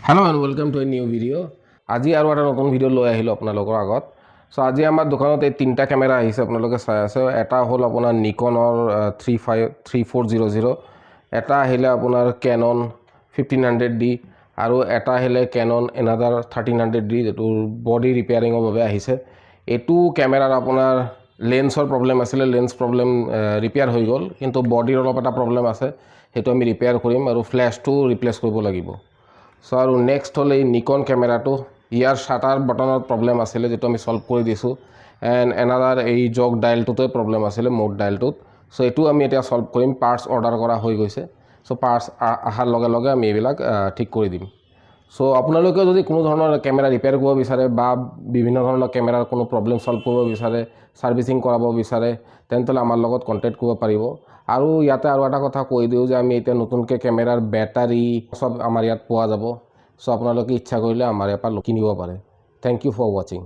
Hello' and welcome to a new video' আজি আৰু এটা নতুন ভিডিঅ' লৈ আহিলোঁ আপোনালোকৰ আগত। চ' আজি আমাৰ দোকানত এই তিনিটা কেমেৰা আহিছে, আপোনালোকে চাই আছে। এটা হ'ল আপোনাৰ নিকনৰ 3400, এটা আহিলে আপোনাৰ কেনন 1500D আৰু এটা আহিলে কেনন এনাডাৰ 1300D, যিটো বডি ৰিপেয়াৰিঙৰ বাবে আহিছে। এইটো কেমেৰাৰ আপোনাৰ লেন্সৰ প্ৰব্লেম আছিলে, লেন্স প্ৰব্লেম ৰিপেয়াৰ হৈ গ'ল, কিন্তু বডিৰ অলপ এটা প্ৰব্লেম আছে, সেইটো আমি ৰিপেয়াৰ কৰিম আৰু ফ্লেছটো ৰিপ্লেচ কৰিব লাগিব। চ' আৰু নেক্সট হ'ল এই নিকন কেমেৰাটো, ইয়াৰ শ্বাটাৰ বটনত প্ৰব্লেম আছিলে, যিটো আমি ছল্ভ কৰি দিছোঁ। এণ্ড এনাডাৰ এই জগ ডাইলটোতে প্ৰব্লেম আছিলে, মোড ডাইলটোত। চ' এইটো আমি এতিয়া ছল্ভ কৰিম। পাৰ্টছ অৰ্ডাৰ কৰা হৈ গৈছে। চ' পাৰ্টছ অহাৰ লগে লগে আমি এইবিলাক ঠিক কৰি দিম। চ' আপোনালোকে যদি কোনো ধৰণৰ কেমেৰা ৰিপেয়াৰ কৰিব বিচাৰে বা বিভিন্ন ধৰণৰ কেমেৰাৰ কোনো প্ৰব্লেম ছল্ভ কৰিব বিচাৰে, ছাৰ্ভিচিং কৰাব বিচাৰে, তেন্তে আমাৰ লগত কণ্টেক্ট কৰিব পাৰিব। আৰু ইয়াতে আৰু এটা কথা কৈ দিওঁ যে আমি এতিয়া নতুনকৈ কেমেৰাৰ বেটাৰী চব আমাৰ ইয়াত পোৱা যাব। চ' আপোনালোকে ইচ্ছা কৰিলে আমাৰ ইয়াৰ পৰা কিনিব পাৰে। থেংক ইউ ফৰ ৱাচিং।